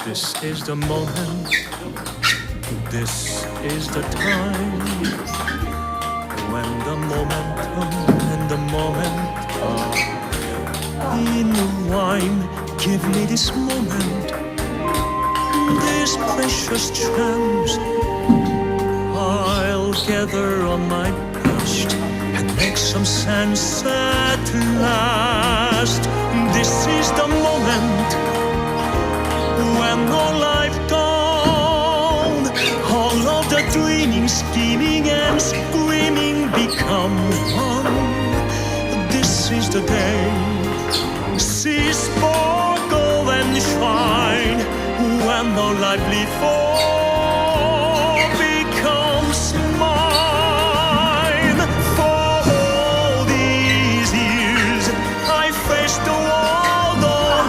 This is the moment, this is the time, when the momentum and the moment are in wine. Give me this moment, these precious gems. I'll gather on my bust and make some sense at last. This is the moment when all life gone, all of the dreaming, scheming and screaming become one. This is the day, see sparkle and shine, when all life leaves for